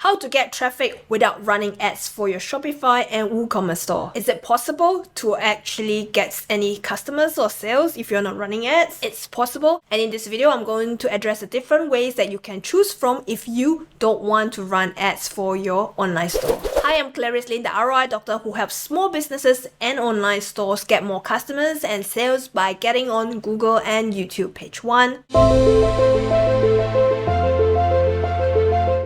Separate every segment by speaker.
Speaker 1: How to get traffic without running ads for your Shopify and WooCommerce store. Is it possible to actually get any customers or sales if you're not running ads? It's possible, and in this video I'm going to address the different ways that you can choose from if you don't want to run ads for your online store. Hi, I'm Clarice Lin, the ROI doctor who helps small businesses and online stores get more customers and sales by getting on Google and YouTube. Page 1.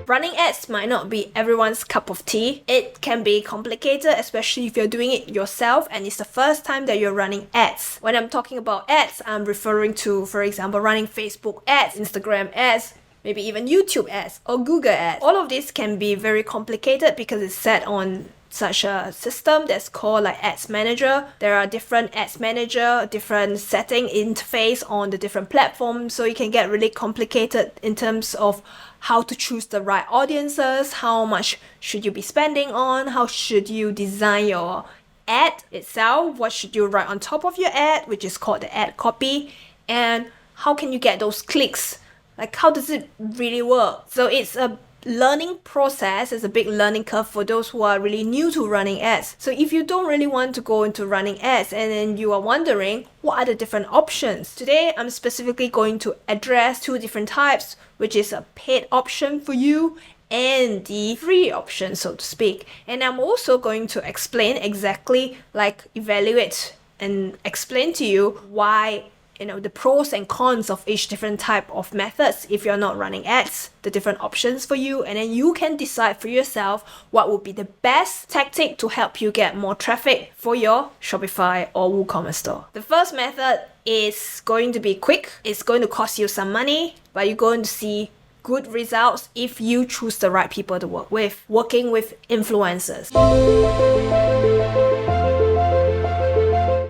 Speaker 1: Running ads might not be everyone's cup of tea. It can be complicated, especially if you're doing it yourself and it's the first time that you're running ads. When I'm talking about ads, I'm referring to, for example, running Facebook ads, Instagram ads, maybe even YouTube ads or Google ads. All of this can be very complicated because it's set on such a system that's called like Ads Manager. There are different Ads Manager, different setting interface on the different platforms, so it can get really complicated in terms of how to choose the right audiences, how much should you be spending on, how should you design your ad itself, what should you write on top of your ad, which is called the ad copy, and how can you get those clicks? Like, how does it really work? So it's a learning process. Is a big learning curve for those who are really new to running ads. So if you don't really want to go into running ads and then you are wondering what are the different options, today I'm specifically going to address two different types, which is a paid option for you and the free option, so to speak. And I'm also going to explain exactly, like evaluate and explain to you why, the pros and cons of each different type of methods if you're not running ads, the different options for you, and then you can decide for yourself what would be the best tactic to help you get more traffic for your Shopify or WooCommerce store. The first method is going to be quick. It's going to cost you some money, but you're going to see good results if you choose the right people to work with. Working with influencers.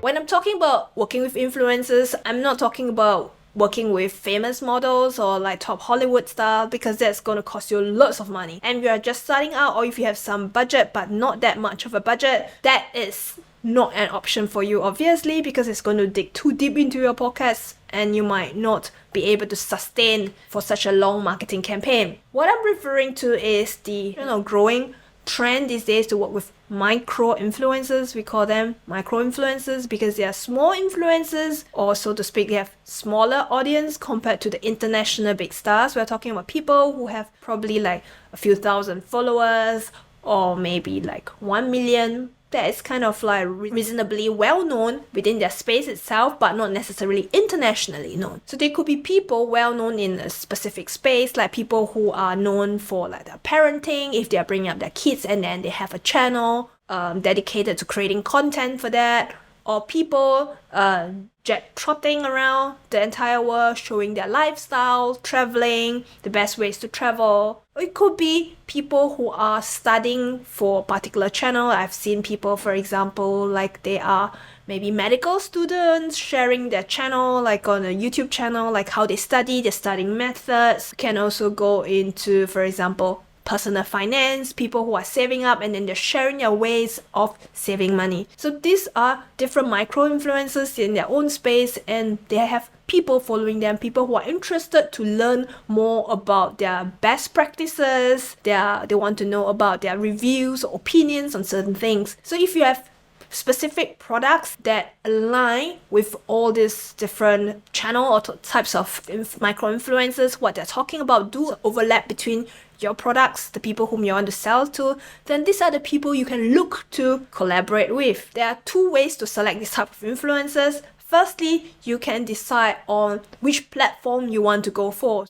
Speaker 1: When I'm talking about working with influencers, I'm not talking about working with famous models or like top Hollywood stars, because that's going to cost you lots of money. And if you're just starting out, or if you have some budget but not that much of a budget, that is not an option for you, obviously, because it's going to dig too deep into your pockets and you might not be able to sustain for such a long marketing campaign. What I'm referring to is the growing trend these days to work with micro influencers. We call them micro influencers because they are small influencers, or so to speak, they have smaller audience compared to the international big stars. We're talking about people who have probably like a few thousand followers or maybe like 1 million. That is kind of like reasonably well known within their space itself, but not necessarily internationally known. So they could be people well known in a specific space, like people who are known for like their parenting, if they are bringing up their kids and then they have a channel dedicated to creating content for that, or people jet trotting around the entire world showing their lifestyle, traveling, the best ways to travel. Or it could be people who are studying for a particular channel. I've seen people, for example, like they are maybe medical students sharing their channel, like on a YouTube channel, like how they study, their studying methods. Can also go into, for example, personal finance, people who are saving up and then they're sharing their ways of saving money. So these are different micro influencers in their own space, and they have people following them, people who are interested to learn more about their best practices. They want to know about their reviews or opinions on certain things. So if you have specific products that align with all these different channel or types of micro influencers, what they're talking about do overlap between your products, the people whom you want to sell to, then these are the people you can look to collaborate with. There are two ways to select this type of influencers. Firstly, you can decide on which platform you want to go for.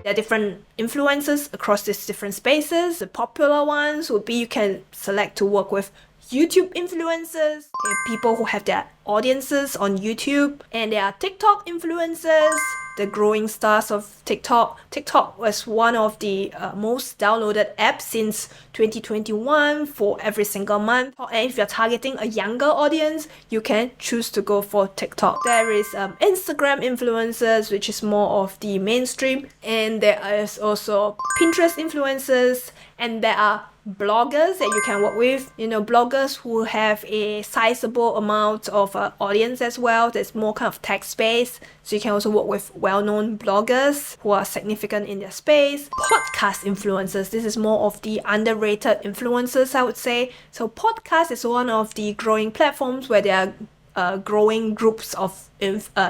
Speaker 1: There are different influencers across these different spaces. The popular ones would be you can select to work with YouTube influencers, people who have their audiences on YouTube, and there are TikTok influencers, the growing stars of TikTok. TikTok was one of the most downloaded apps since 2021 for every single month. And if you're targeting a younger audience, you can choose to go for TikTok. There is Instagram influencers, which is more of the mainstream, and there is also Pinterest influencers, and there are bloggers that you can work with, bloggers who have a sizable amount of audience as well, that's more kind of text-based. So you can also work with well-known bloggers who are significant in their space. Podcast influencers, this is more of the underrated influencers, I would say. So podcast is one of the growing platforms where there are growing groups of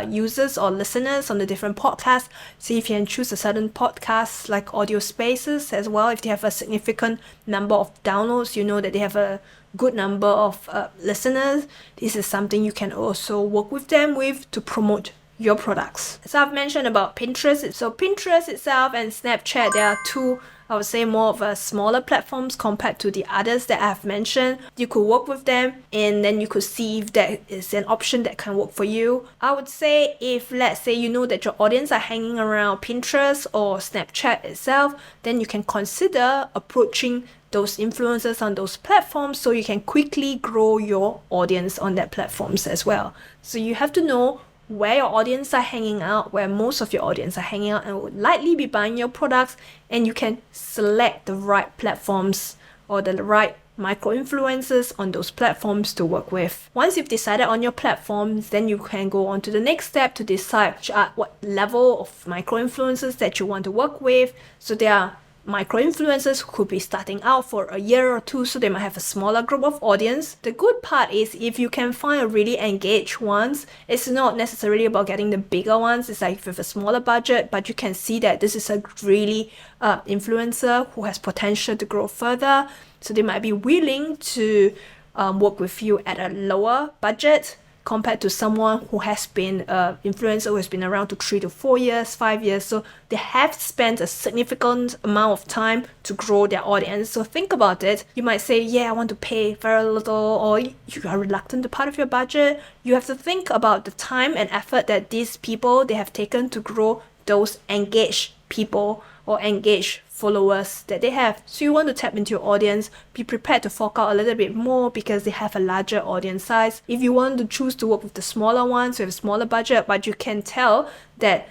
Speaker 1: users or listeners on the different podcasts. So if you can choose a certain podcast like Audio Spaces as well, if they have a significant number of downloads, you know that they have a good number of listeners, this is something you can also work with them with to promote your products. So I've mentioned about Pinterest. So Pinterest itself and Snapchat, there are two, I would say, more of a smaller platforms compared to the others that I've mentioned. You could work with them and then you could see if that is an option that can work for you. I would say if, let's say, you know that your audience are hanging around Pinterest or Snapchat itself, then you can consider approaching those influencers on those platforms so you can quickly grow your audience on that platforms as well. So you have to know where your audience are hanging out, where most of your audience are hanging out and would likely be buying your products, and you can select the right platforms or the right micro-influencers on those platforms to work with. Once you've decided on your platforms, then you can go on to the next step to decide what level of micro-influencers that you want to work with. So there are micro-influencers who could be starting out for a year or two, so they might have a smaller group of audience. The good part is if you can find a really engaged ones, it's not necessarily about getting the bigger ones. It's like with a smaller budget, but you can see that this is a really influencer who has potential to grow further. So they might be willing to work with you at a lower budget compared to someone who has been an influencer who has been around to 3 to 4 years, 5 years. So they have spent a significant amount of time to grow their audience. So think about it. You might say, yeah, I want to pay very little, or you are reluctant to part of your budget. You have to think about the time and effort that these people, they have taken to grow those engaged people or engaged followers that they have. So you want to tap into your audience, be prepared to fork out a little bit more because they have a larger audience size. If you want to choose to work with the smaller ones with a smaller budget, but you can tell that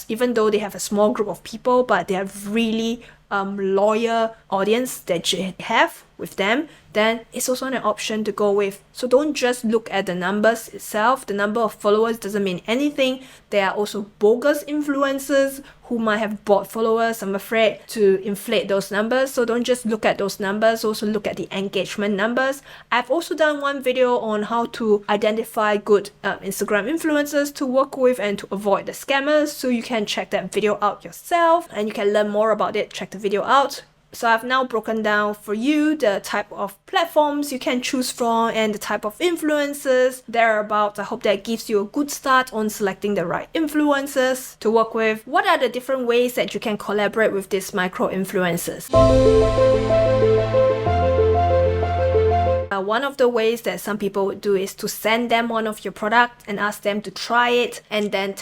Speaker 1: even though they have a small group of people, but they are really loyal audience that you have with them, then it's also an option to go with. So don't just look at the numbers itself. The number of followers doesn't mean anything. There are also bogus influencers who might have bought followers, I'm afraid, to inflate those numbers. So don't just look at those numbers, also look at the engagement numbers. I've also done one video on how to identify good Instagram influencers to work with and to avoid the scammers. So you can check that video out yourself and you can learn more about it. Check the video out. So I've now broken down for you the type of platforms you can choose from and the type of influencers thereabouts. I hope that gives you a good start on selecting the right influencers to work with. What are the different ways that you can collaborate with these micro influencers? One of the ways that some people would do is to send them one of your product and ask them to try it and then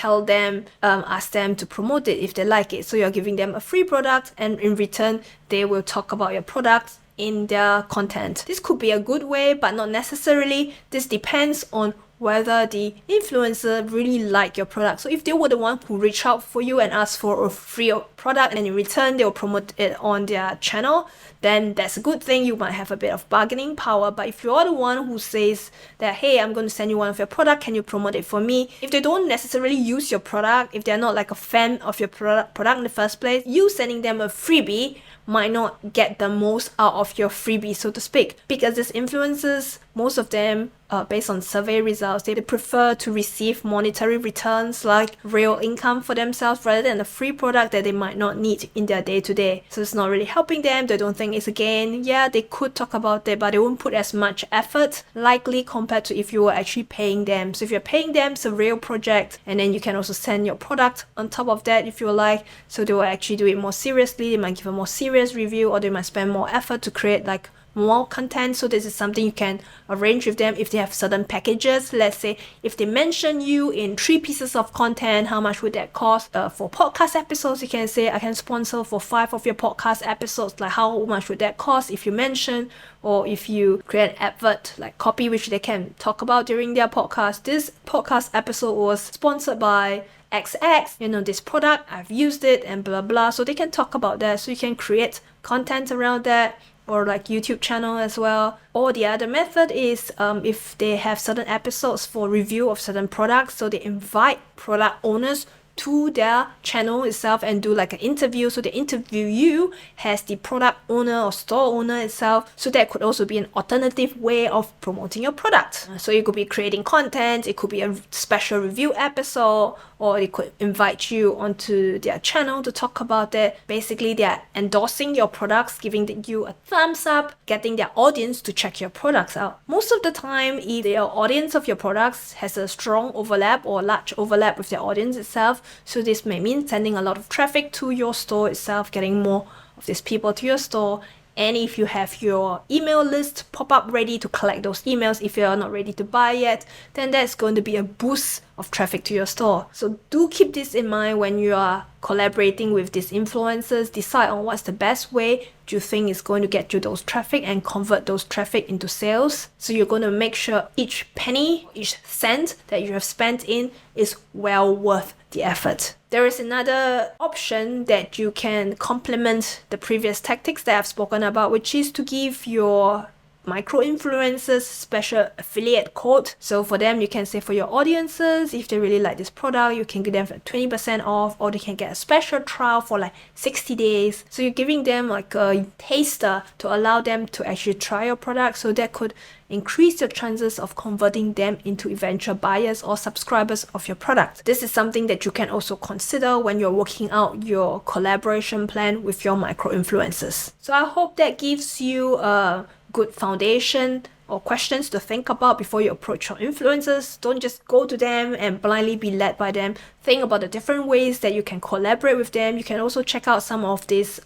Speaker 1: ask them to promote it if they like it. So you're giving them a free product and in return, they will talk about your product in their content. This could be a good way, but not necessarily. This depends on whether the influencer really like your product. So if they were the one who reach out for you and ask for a free product and in return they will promote it on their channel, then that's a good thing. You might have a bit of bargaining power. But if you're the one who says that, hey, I'm going to send you one of your product, can you promote it for me? If they don't necessarily use your product, if they're not like a fan of your product in the first place, you sending them a freebie might not get the most out of your freebie, so to speak, because these influencers, most of them, based on survey results, they prefer to receive monetary returns like real income for themselves rather than a free product that they might not need in their day-to-day. So it's not really helping them. They don't think it's a gain. Yeah, they could talk about it, but they won't put as much effort likely compared to if you were actually paying them. So if you're paying them, it's a real project, and then you can also send your product on top of that if you like. So they will actually do it more seriously. They might give a more serious review, or they might spend more effort to create like more content. So this is something you can arrange with them if they have certain packages. Let's say if they mention you in 3 pieces of content, how much would that cost? For podcast episodes, you can say I can sponsor for 5 of your podcast episodes. Like how much would that cost if you mention, or if you create an advert like copy which they can talk about during their podcast. This podcast episode was sponsored by XX, this product, I've used it and blah blah. So they can talk about that. So you can create content around that. or like YouTube channel as well. Or the other method is if they have certain episodes for review of certain products, so they invite product owners to their channel itself and do like an interview. So they interview you as the product owner or store owner itself. So that could also be an alternative way of promoting your product. So it could be creating content, it could be a special review episode, or they could invite you onto their channel to talk about it. Basically, they're endorsing your products, giving you a thumbs up, getting their audience to check your products out. Most of the time, if the audience of your products has a strong overlap or large overlap with their audience itself, so this may mean sending a lot of traffic to your store itself, getting more of these people to your store. And if you have your email list pop up ready to collect those emails, if you're not ready to buy yet, then that's going to be a boost of traffic to your store. So do keep this in mind when you are collaborating with these influencers. Decide on what's the best way you think is going to get you those traffic and convert those traffic into sales. So you're going to make sure each penny, each cent that you have spent in is well worth the effort. There is another option that you can complement the previous tactics that I've spoken about, which is to give your micro-influencers special affiliate code. So for them, you can say for your audiences, if they really like this product, you can give them 20% off, or they can get a special trial for like 60 days. So you're giving them like a taster to allow them to actually try your product. So that could increase your chances of converting them into eventual buyers or subscribers of your product. This is something that you can also consider when you're working out your collaboration plan with your micro-influencers. So I hope that gives you a good foundation or questions to think about before you approach your influencers. Don't just go to them and blindly be led by them. Think about the different ways that you can collaborate with them. You can also check out some of these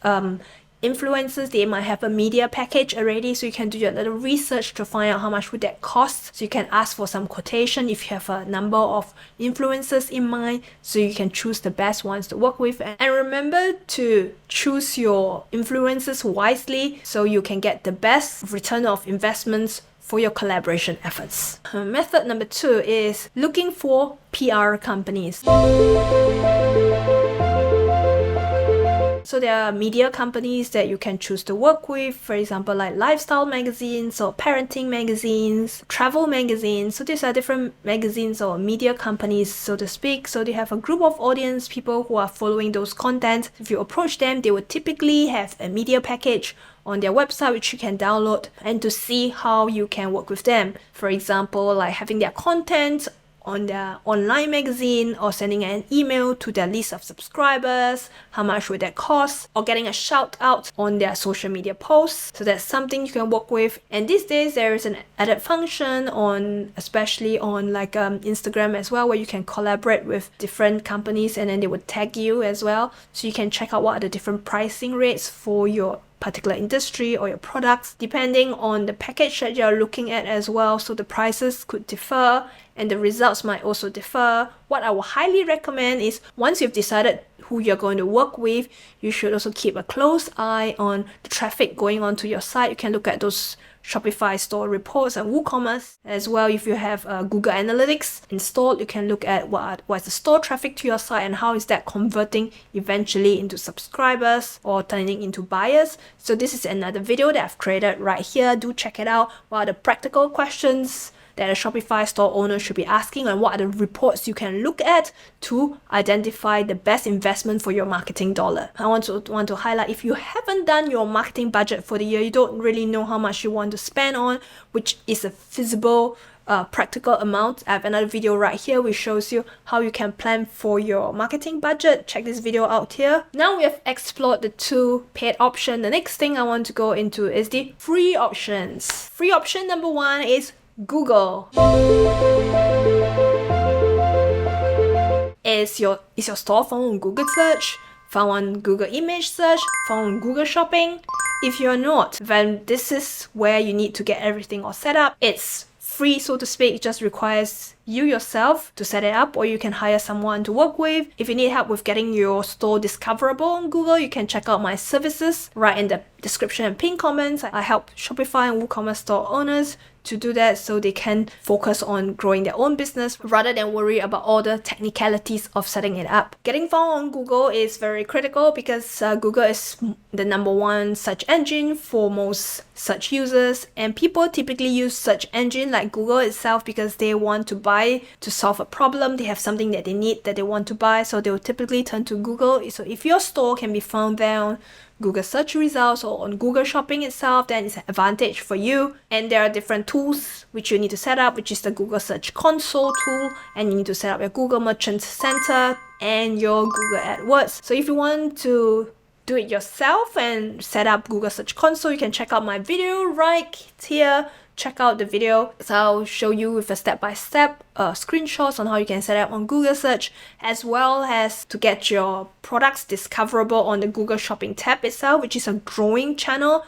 Speaker 1: influencers. They might have a media package already, so you can do your little research to find out how much would that cost. So you can ask for some quotation if you have a number of influencers in mind, so you can choose the best ones to work with. And remember to choose your influencers wisely so you can get the best return of investments for your collaboration efforts. Method number 2 is looking for PR companies. So there are media companies that you can choose to work with, for example, like lifestyle magazines or parenting magazines, travel magazines. So these are different magazines or media companies, so to speak. So they have a group of audience, people who are following those content. If you approach them, they would typically have a media package on their website which you can download and to see how you can work with them. For example, like having their content on their online magazine, or sending an email to their list of subscribers, how much would that cost, or getting a shout out on their social media posts. So that's something you can work with. And these days there is an added function on, especially on like Instagram as well, where you can collaborate with different companies and then they would tag you as well, so you can check out what are the different pricing rates for your particular industry or your products, depending on the package that you're looking at as well. So the prices could differ and the results might also differ. What I would highly recommend is, once you've decided who you're going to work with, you should also keep a close eye on the traffic going onto your site. You can look at those Shopify store reports and WooCommerce as well. If you have Google Analytics installed, you can look at what's the store traffic to your site and how is that converting eventually into subscribers or turning into buyers. So this is another video that I've created right here. Do check it out. What are the practical questions that a Shopify store owner should be asking, and what are the reports you can look at to identify the best investment for your marketing dollar. I want to highlight, if you haven't done your marketing budget for the year, you don't really know how much you want to spend on, which is a feasible practical amount. I have another video right here which shows you how you can plan for your marketing budget. Check this video out here. Now we have explored the 2 paid options. The next thing I want to go into is the free options. Free option number 1 is Google. Is your store found on Google search, found on Google image search, found on Google shopping? If you're not, then this is where you need to get everything all set up. It's free, so to speak. It just requires you yourself to set it up, or you can hire someone to work with. If you need help with getting your store discoverable on Google, you can check out my services right in the description and pinned comments. I help Shopify and WooCommerce store owners to do that so they can focus on growing their own business rather than worry about all the technicalities of setting it up. Getting found on Google is very critical because Google is the #1 search engine for most search users, and people typically use search engine like Google itself because they want to buy to solve a problem. They have something that they need that they want to buy, so they will typically turn to Google. So if your store can be found there on Google search results or on Google Shopping itself, then it's an advantage for you. And there are different tools which you need to set up, which is the Google Search Console tool, and you need to set up your Google Merchant Center and your Google AdWords. So if you want to do it yourself and set up Google Search Console, you can check out my video right here. Check out the video. So I'll show you with a step-by-step screenshots on how you can set up on Google Search, as well as to get your products discoverable on the Google Shopping tab itself, which is a growing channel.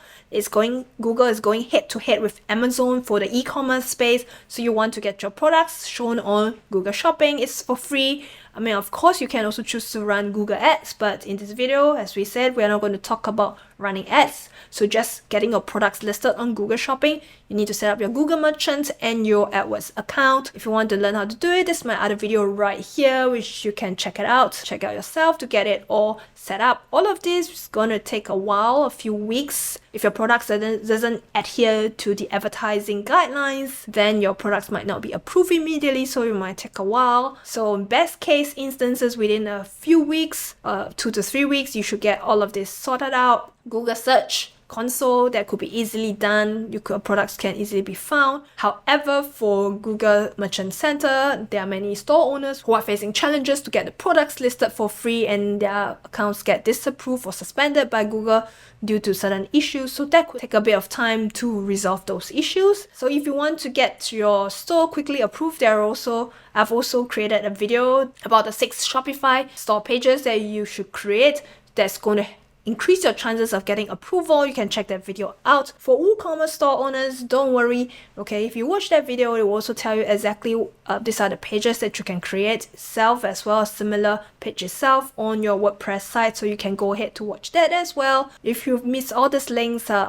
Speaker 1: Google is going head to head with Amazon for the e-commerce space. So you want to get your products shown on Google Shopping. It's for free. I mean, of course, you can also choose to run Google Ads, but in this video, as we said, we're not going to talk about running ads. So just getting your products listed on Google Shopping, you need to set up your Google Merchant and your AdWords account. If you want to learn how to do it, this is my other video right here, which you can check it out. Check out yourself to get it all set up. All of this is going to take a while, a few weeks. If your product doesn't adhere to the advertising guidelines, then your products might not be approved immediately, so it might take a while. So in best case instances, within a few weeks, 2 to 3 weeks, you should get all of this sorted out. Google Search Console, that could be easily done. Your products can easily be found. However, for Google Merchant Center, there are many store owners who are facing challenges to get the products listed for free, and their accounts get disapproved or suspended by Google due to certain issues. So that could take a bit of time to resolve those issues. So if you want to get your store quickly approved, I've also created a video about the 6 Shopify store pages that you should create that's going to increase your chances of getting approval. You can check that video out. For WooCommerce store owners, don't worry. Okay, if you watch that video, it will also tell you exactly these are the pages that you can create itself, as well as similar page itself on your WordPress site. So you can go ahead to watch that as well. If you've missed all these links are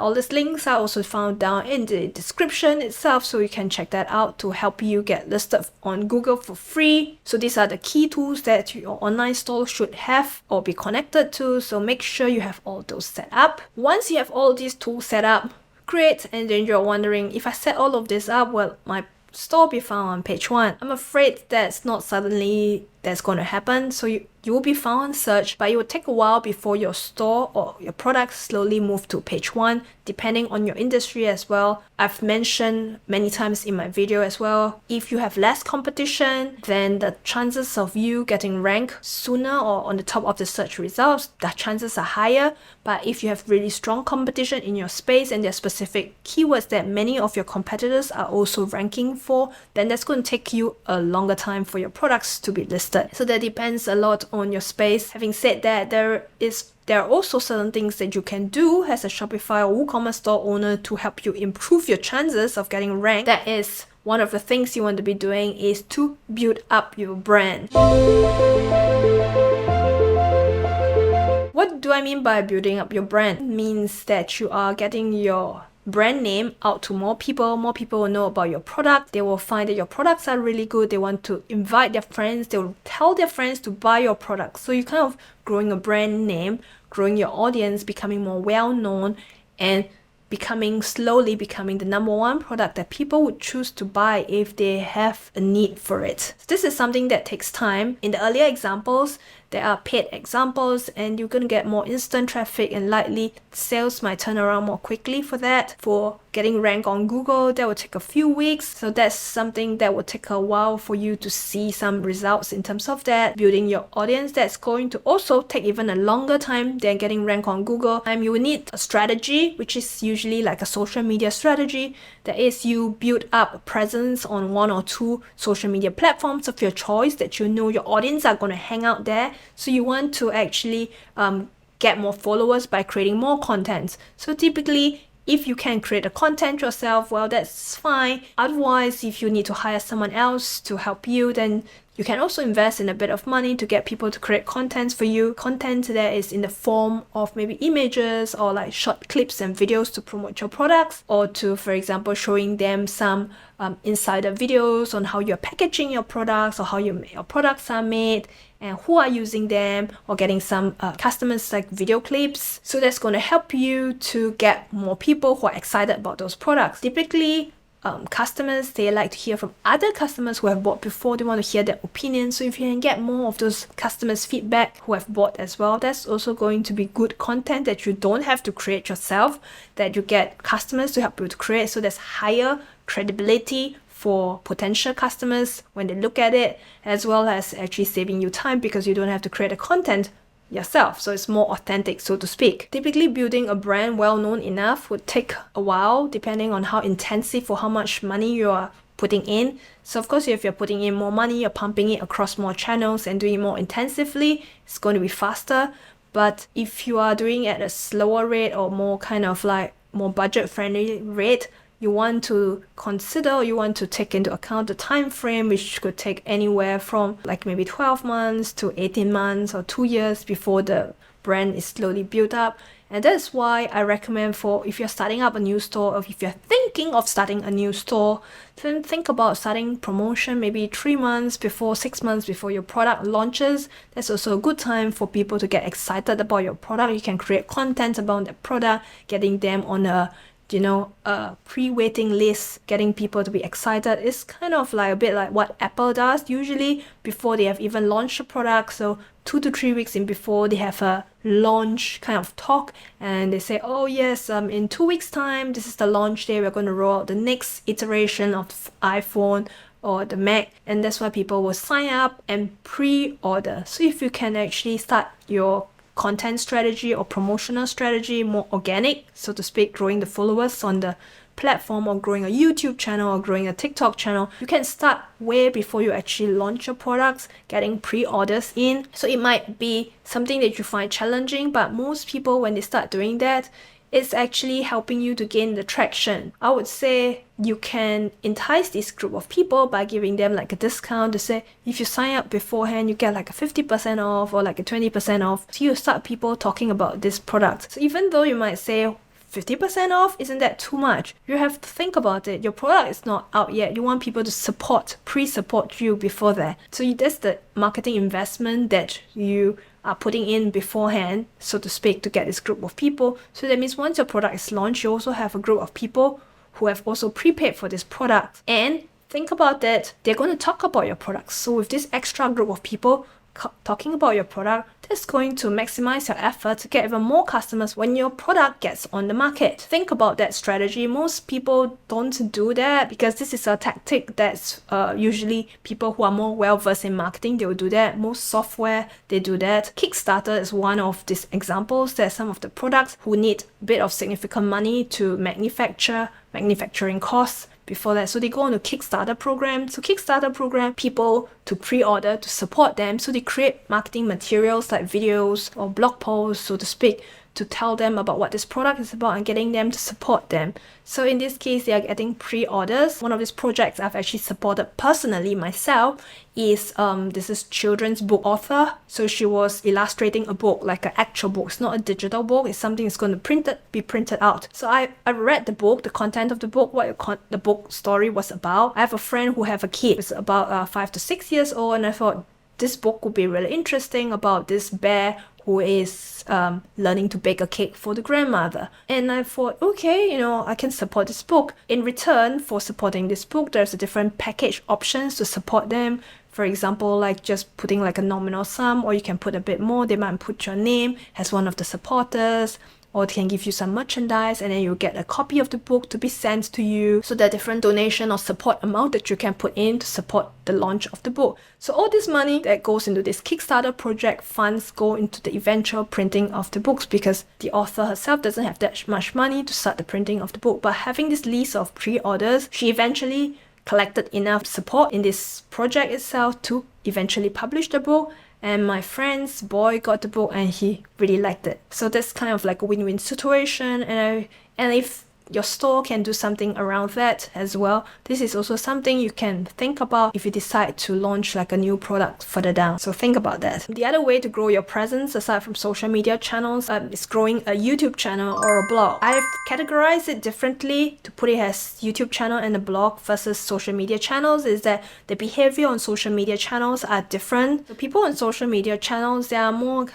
Speaker 1: also found down in the description itself. So you can check that out to help you get listed on Google for free. So these are the key tools that your online store should have or be connected to. So make sure you have all those set up. Once you have all these tools set up, great. And then you're wondering, if I set all of this up, will my store be found on page 1? I'm afraid that's not suddenly that's going to happen. So you will be found on search, but it will take a while before your store or your products slowly move to page 1, depending on your industry as well. I've mentioned many times in my video as well, if you have less competition, then the chances of you getting ranked sooner or on the top of the search results, the chances are higher. But if you have really strong competition in your space and there are specific keywords that many of your competitors are also ranking for, then that's going to take you a longer time for your products to be listed. So that depends a lot on your space. Having said that, there are also certain things that you can do as a Shopify or WooCommerce store owner to help you improve your chances of getting ranked. That is one of the things you want to be doing, is to build up your brand. What do I mean by building up your brand? It means that you are getting your brand name out to more people will know about your product. They will find that your products are really good. They want to invite their friends. They will tell their friends to buy your products. So you're kind of growing a brand name, growing your audience, becoming more well known, and slowly becoming the #1 product that people would choose to buy if they have a need for it. So this is something that takes time. In the earlier examples, there are paid examples, and you're going to get more instant traffic, and likely sales might turn around more quickly for that. For getting ranked on Google, that will take a few weeks. So that's something that will take a while for you to see some results in terms of that. Building your audience, that's going to also take even a longer time than getting ranked on Google. You will need a strategy, which is usually like a social media strategy. That is, you build up a presence on 1 or 2 social media platforms of your choice that you know your audience are going to hang out there. So you want to actually get more followers by creating more content. So typically, If you can create the content yourself, well, that's fine. Otherwise, if you need to hire someone else to help you, then you can also invest in a bit of money to get people to create content for you. Content that is in the form of maybe images or like short clips and videos to promote your products, or to, for example, showing them some insider videos on how you're packaging your products or how your products are made and who are using them, or getting some customers like video clips. So that's going to help you to get more people who are excited about those products. Typically, customers, they like to hear from other customers who have bought before. They want to hear their opinion. So if you can get more of those customers' feedback who have bought as well, that's also going to be good content that you don't have to create yourself, that you get customers to help you to create. So there's higher credibility for potential customers when they look at it, as well as actually saving you time because you don't have to create the content yourself. So it's more authentic, so to speak. Typically, building a brand well known enough would take a while, depending on how intensive or how much money you are putting in. So of course, if you're putting in more money, you're pumping it across more channels and doing it more intensively, it's going to be faster. But if you are doing it at a slower rate or more kind of like more budget friendly rate, you want to consider, you want to take into account the time frame, which could take anywhere from like maybe 12 months to 18 months or 2 years before the brand is slowly built up. And that's why I recommend, for if you're starting up a new store, or if you're thinking of starting a new store, then think about starting promotion maybe 3 months before, 6 months before your product launches. That's also a good time for people to get excited about your product. You can create content about the product, getting them on a pre-waiting list, getting people to be excited. It's kind of like a bit like what Apple does usually before they have even launched a product. So 2 to 3 weeks in before they have a launch kind of talk, and they say, oh yes, in 2 weeks time, this is the launch day, we're going to roll out the next iteration of iPhone or the Mac, and that's why people will sign up and pre-order. So if you can actually start your content strategy or promotional strategy more organic, so to speak, growing the followers on the platform, or growing a YouTube channel, or growing a TikTok channel, you can start way before you actually launch your products, getting pre-orders in. So it might be something that you find challenging, but most people, when they start doing that, it's actually helping you to gain the traction. I would say you can entice this group of people by giving them like a discount to say, if you sign up beforehand, you get like a 50% off or like a 20% off. So you start people talking about this product. So even though you might say 50% off, isn't that too much? You have to think about it. Your product is not out yet. You want people to pre-support you before that. So that's the marketing investment that you are putting in beforehand, so to speak, to get this group of people. So that means once your product is launched, you also have a group of people who have also prepaid for this product. And think about that, they're going to talk about your product. So with this extra group of people talking about your product, that's going to maximize your effort to get even more customers when your product gets on the market. Think about that strategy. Most people don't do that because this is a tactic that's usually people who are more well versed in marketing, they will do that. Most software, they do that. Kickstarter is one of these examples. There's some of the products who need a bit of significant money to manufacturing costs before that. So they go on a Kickstarter program. So Kickstarter program people to pre-order to support them. So they create marketing materials like videos or blog posts, so to speak, to tell them about what this product is about and getting them to support them. So in this case, they are getting pre-orders. One of these projects I've actually supported personally myself is this is children's book author. So she was illustrating a book, like an actual book. It's not a digital book. It's something that's going to be printed out. So I read the book, the content of the book, what the book story was about. I have a friend who have a kid. It's about 5 to 6 years old, and I thought this book would be really interesting about this bear who is learning to bake a cake for the grandmother. And I thought, okay, I can support this book. In return for supporting this book, there's a different package options to support them. For example, like just putting like a nominal sum, or you can put a bit more. They might put your name as one of the supporters, or they can give you some merchandise, and then you get a copy of the book to be sent to you. So there are different donation or support amount that you can put in to support the launch of the book. So all this money that goes into this Kickstarter project funds go into the eventual printing of the books, because the author herself doesn't have that much money to start the printing of the book. But having this list of pre-orders, she eventually collected enough support in this project itself to eventually publish the book. And my friend's boy got the book and he really liked it. So that's kind of like a win-win situation. And if your store can do something around that as well. This is also something you can think about if you decide to launch like a new product further down. So think about that. The other way to grow your presence aside from social media channels is growing a YouTube channel or a blog. I've categorized it differently to put it as YouTube channel and a blog versus social media channels, is that the behavior on social media channels are different. So people on social media channels, they are more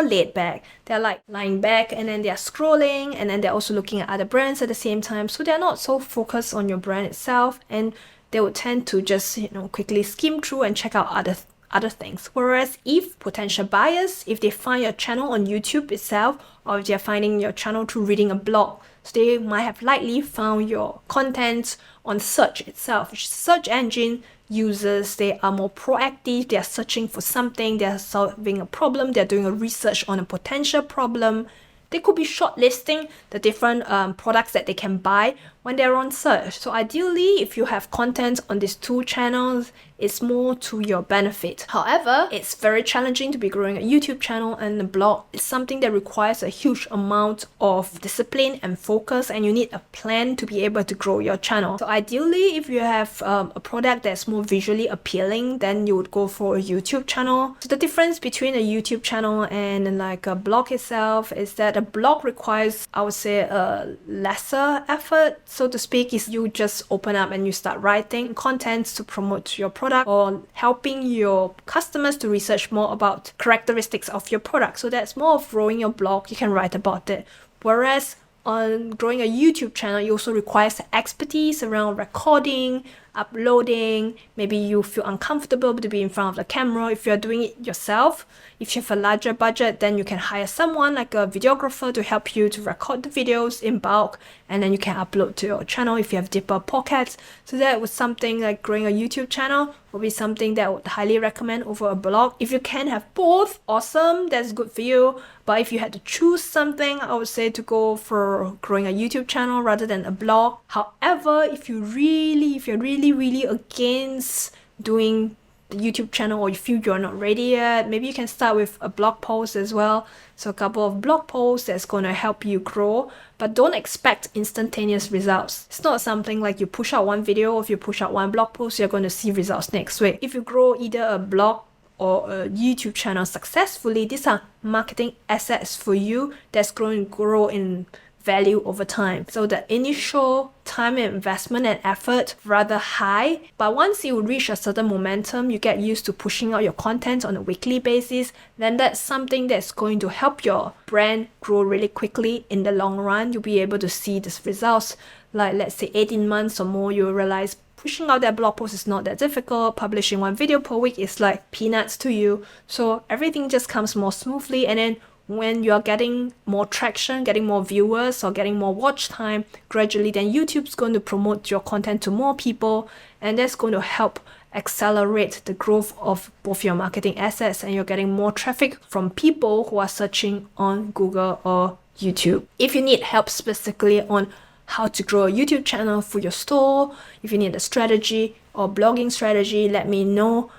Speaker 1: laid back. They're like lying back and then they're scrolling and then they're also looking at other brands at the same time. So they're not so focused on your brand itself, and they would tend to just, quickly skim through and check out other things. Whereas if potential buyers, if they find your channel on YouTube itself, or if they're finding your channel through reading a blog, so they might have likely found your content on search itself, which is search engine users. They are more proactive, they are searching for something, they are solving a problem, they're doing a research on a potential problem. They could be shortlisting the different products that they can buy when they're on search. So ideally, if you have content on these two channels, it's more to your benefit. However, it's very challenging to be growing a YouTube channel and a blog. It's something that requires a huge amount of discipline and focus, and you need a plan to be able to grow your channel. So ideally, if you have a product that's more visually appealing, then you would go for a YouTube channel. So the difference between a YouTube channel and like a blog itself is that a blog requires, I would say, a lesser effort, so to speak. Is you just open up and you start writing content to promote your product or helping your customers to research more about characteristics of your product. So that's more of growing your blog. You can write about it. Whereas on growing a YouTube channel, it also requires expertise around recording, uploading. Maybe you feel uncomfortable to be in front of the camera. If you're doing it yourself, if you have a larger budget, then you can hire someone like a videographer to help you to record the videos in bulk, and then you can upload to your channel if you have deeper pockets. So that was something like growing a YouTube channel would be something that I would highly recommend over a blog. If you can have both, awesome, that's good for you. But if you had to choose something, I would say to go for growing a YouTube channel rather than a blog. However, if you're really against doing the YouTube channel, or you feel you're not ready yet, maybe you can start with a blog post as well. So a couple of blog posts that's going to help you grow, but don't expect instantaneous results. It's not something like you push out one video, or if you push out one blog post, you're going to see results next week. If you grow either a blog or a YouTube channel successfully, these are marketing assets for you that's going to grow in value over time. So the initial time and investment and effort rather high, but once you reach a certain momentum, you get used to pushing out your content on a weekly basis, then that's something that's going to help your brand grow really quickly in the long run. You'll be able to see these results, like let's say 18 months or more. You'll realize pushing out that blog post is not that difficult. Publishing one video per week is like peanuts to you. So everything just comes more smoothly, and then when you're getting more traction, getting more viewers, or getting more watch time, gradually then YouTube's going to promote your content to more people, and that's going to help accelerate the growth of both your marketing assets, and you're getting more traffic from people who are searching on Google or YouTube. If you need help specifically on how to grow a YouTube channel for your store, if you need a strategy or blogging strategy, let me know.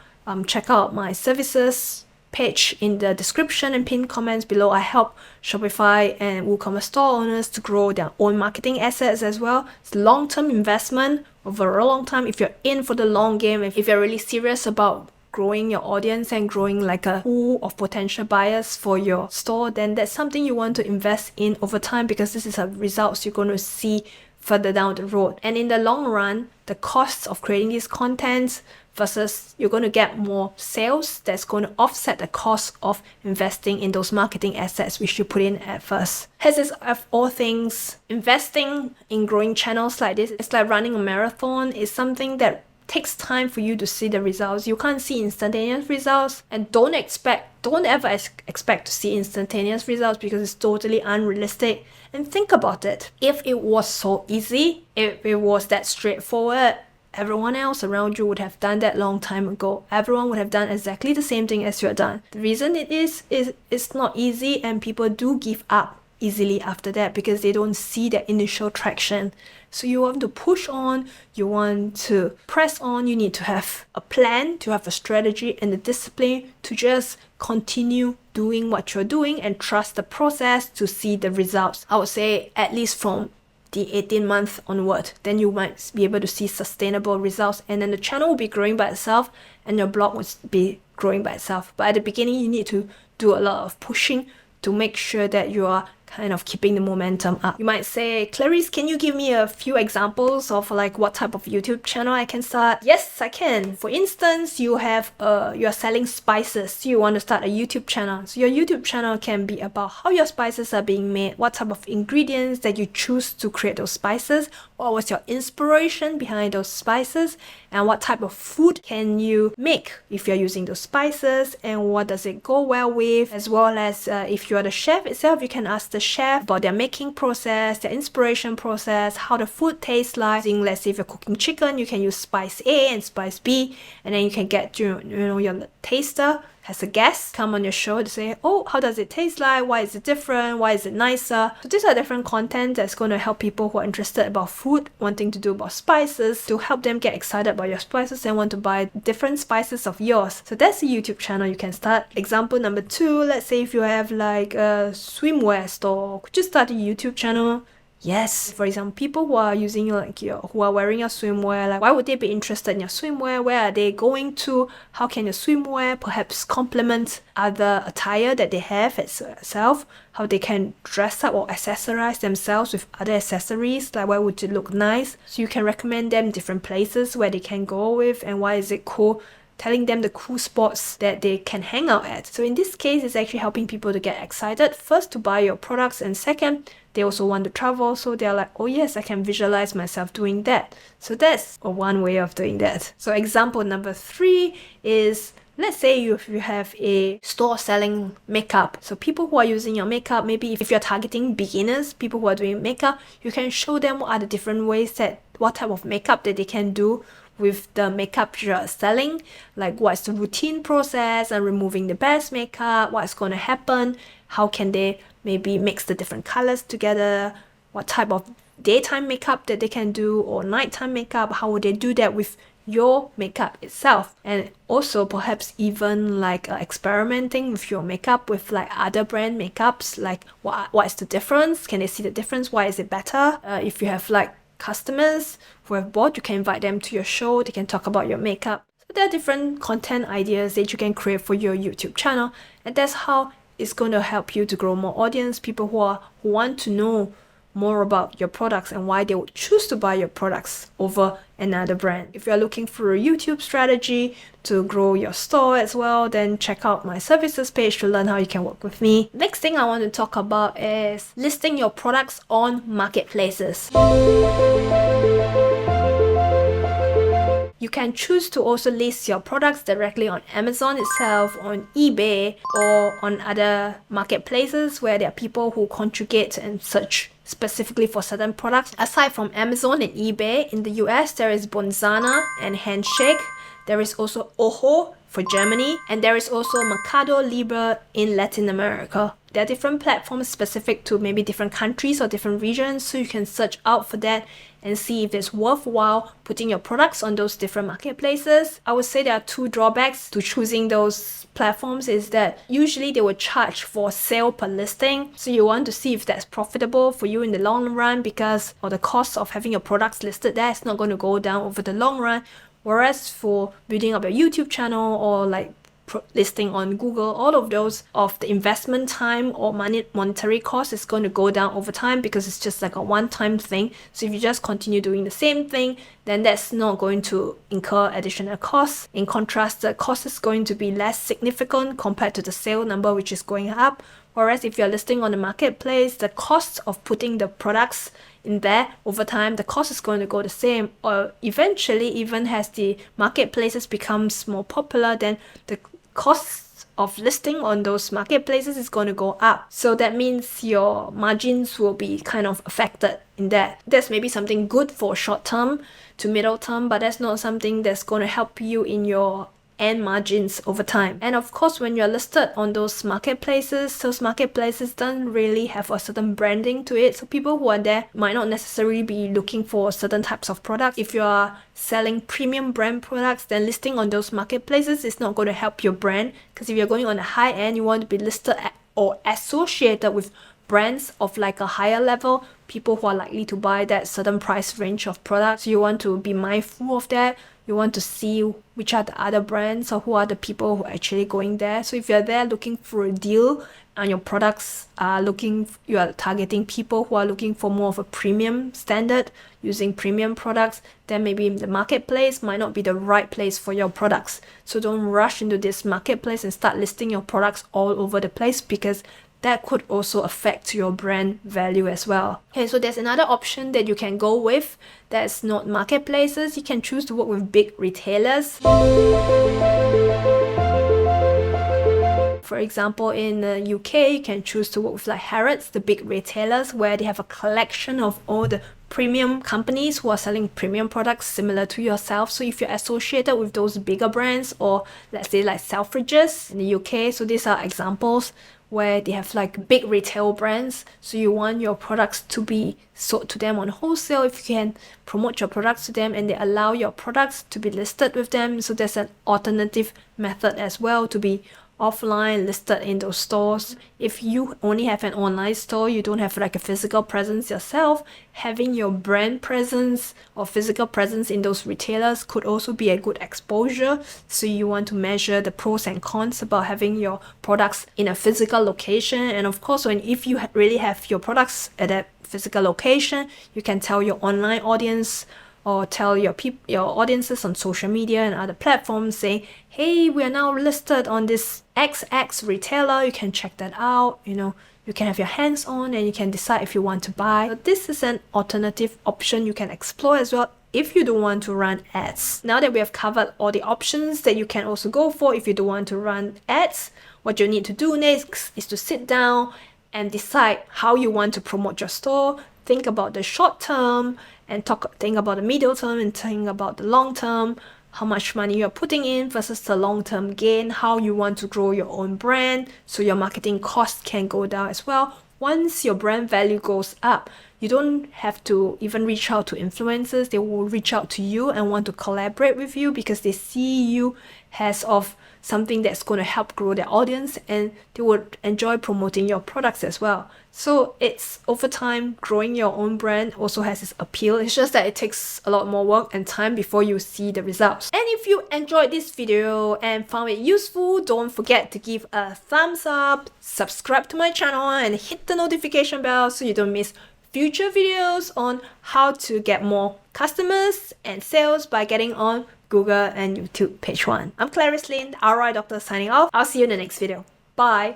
Speaker 1: Check out my services page in the description and pinned comments below. I help Shopify and WooCommerce store owners to grow their own marketing assets as well. It's long-term investment over a long time. If you're in for the long game, if you're really serious about growing your audience and growing like a pool of potential buyers for your store, then that's something you want to invest in over time, because this is a results you're going to see further down the road. And in the long run, the costs of creating these contents versus you're going to get more sales, that's going to offset the cost of investing in those marketing assets which you put in at first. As is of all things, investing in growing channels like this, it's like running a marathon. It's something that takes time for you to see the results. You can't see instantaneous results, and don't ever expect to see instantaneous results, because it's totally unrealistic. And think about it. If it was so easy, if it was that straightforward, everyone else around you would have done that long time ago. Everyone would have done exactly the same thing as you have done. The reason it is it's not easy, and people do give up easily after that because they don't see that initial traction. So you want to push on, you want to press on, you need to have a plan, to have a strategy and the discipline to just continue doing what you're doing and trust the process to see the results. I would say at least from the 18-month onward. Then you might be able to see sustainable results, and then the channel will be growing by itself and your blog will be growing by itself. But at the beginning, you need to do a lot of pushing to make sure that you are kind of keeping the momentum up. You might say, Clarice, can you give me a few examples of like what type of YouTube channel I can start? Yes, I can. For instance, you are selling spices. So you want to start a YouTube channel. So your YouTube channel can be about how your spices are being made, what type of ingredients that you choose to create those spices, what was your inspiration behind those spices, and what type of food can you make if you're using those spices, and what does it go well with, as well as if you are the chef itself, you can ask the chef about their making process, their inspiration process, how the food tastes like. Let's say if you're cooking chicken, you can use spice A and spice B, and then you can get your taster as a guest come on your show to say, oh, how does it taste like? Why is it different? Why is it nicer? So these are different content that's going to help people who are interested about food, wanting to do about spices, to help them get excited about your spices and want to buy different spices of yours. So that's a YouTube channel you can start. Example number 2, let's say if you have like a swimwear store, could you start a YouTube channel? Yes. For example, people who are using who are wearing your swimwear, like why would they be interested in your swimwear? Where are they going to? How can your swimwear perhaps complement other attire that they have itself? How they can dress up or accessorize themselves with other accessories, like why would it look nice? So you can recommend them different places where they can go with, and why is it cool, telling them the cool spots that they can hang out at. So in this case, it's actually helping people to get excited, first to buy your products, and second, they also want to travel, so they're like, oh yes, I can visualize myself doing that. So that's one way of doing that. So example number 3 is, let's say you have a store selling makeup. So people who are using your makeup, maybe if you're targeting beginners, people who are doing makeup, you can show them what are the different ways what type of makeup that they can do with the makeup you're selling, like what's the routine process and removing the best makeup, what's going to happen, how can they maybe mix the different colors together, what type of daytime makeup that they can do, or nighttime makeup, how would they do that with your makeup itself. And also perhaps even like experimenting with your makeup with like other brand makeups, like what is the difference, can they see the difference, why is it better. If you have like customers who have bought, you can invite them to your show, they can talk about your makeup. So there are different content ideas that you can create for your YouTube channel, and that's how it's going to help you to grow more audience, people who want to know more about your products and why they would choose to buy your products over another brand. If you're looking for a YouTube strategy to grow your store as well, then check out my services page to learn how you can work with me. Next thing I want to talk about is listing your products on marketplaces. You can choose to also list your products directly on Amazon itself, on eBay, or on other marketplaces where there are people who conjugate and search specifically for certain products. Aside from Amazon and eBay, in the US, there is Bonzana and Handshake. There is also Ojo for Germany, and there is also Mercado Libre in Latin America. There are different platforms specific to maybe different countries or different regions, so you can search out for that and see if it's worthwhile putting your products on those different marketplaces. I would say there are 2 drawbacks to choosing those platforms is that usually they will charge for sale per listing. So you want to see if that's profitable for you in the long run, because the cost of having your products listed there is not going to go down over the long run. Whereas for building up your YouTube channel or like listing on Google, all of those of the investment time or monetary cost is going to go down over time, because it's just like a one-time thing. So if you just continue doing the same thing, then that's not going to incur additional costs. In contrast, the cost is going to be less significant compared to the sale number, which is going up. Whereas if you're listing on the marketplace, the cost of putting the products in there over time, the cost is going to go the same, or eventually, even as the marketplaces becomes more popular, then the cost of listing on those marketplaces is going to go up. So that means your margins will be kind of affected in that. That's maybe something good for short term to middle term, but that's not something that's going to help you in your and margins over time. And of course, when you're listed on those marketplaces don't really have a certain branding to it. So people who are there might not necessarily be looking for certain types of products. If you are selling premium brand products, then listing on those marketplaces is not going to help your brand, because if you're going on the high end, you want to be listed at or associated with brands of like a higher level, people who are likely to buy that certain price range of products. So you want to be mindful of that. You want to see which are the other brands or who are the people who are actually going there. So if you're there looking for a deal and your products are you are targeting people who are looking for more of a premium standard, using premium products, then maybe the marketplace might not be the right place for your products. So don't rush into this marketplace and start listing your products all over the place, because that could also affect your brand value as well. Okay, so there's another option that you can go with that's not marketplaces. You can choose to work with big retailers. For example, in the UK, you can choose to work with like Harrods, the big retailers, where they have a collection of all the premium companies who are selling premium products similar to yourself. So if you're associated with those bigger brands, or let's say like Selfridges in the UK, so these are examples where they have like big retail brands. So you want your products to be sold to them on wholesale. If you can promote your products to them and they allow your products to be listed with them, so there's an alternative method as well to be offline listed in those stores. If you only have an online store, you don't have like a physical presence yourself, having your brand presence or physical presence in those retailers could also be a good exposure. So you want to measure the pros and cons about having your products in a physical location. And of course, if you really have your products at that physical location, you can tell your online audience or tell your audiences on social media and other platforms, saying, hey, we are now listed on this XX retailer, you can check that out, you can have your hands on and you can decide if you want to buy. So this is an alternative option you can explore as well if you don't want to run ads. Now that we have covered all the options that you can also go for if you don't want to run ads, what you need to do next is to sit down and decide how you want to promote your store. Think about the short term and think about the medium term and think about the long term, how much money you're putting in versus the long-term gain, how you want to grow your own brand so your marketing costs can go down as well. Once your brand value goes up, you don't have to even reach out to influencers. They will reach out to you and want to collaborate with you because they see you as of something that's going to help grow their audience, and they would enjoy promoting your products as well. So it's over time, growing your own brand also has its appeal. It's just that it takes a lot more work and time before you see the results. And if you enjoyed this video and found it useful, don't forget to give a thumbs up, subscribe to my channel and hit the notification bell so you don't miss future videos on how to get more customers and sales by getting on Google and YouTube page 1. I'm Clarice Lin, ROI Doctor signing off. I'll see you in the next video. Bye.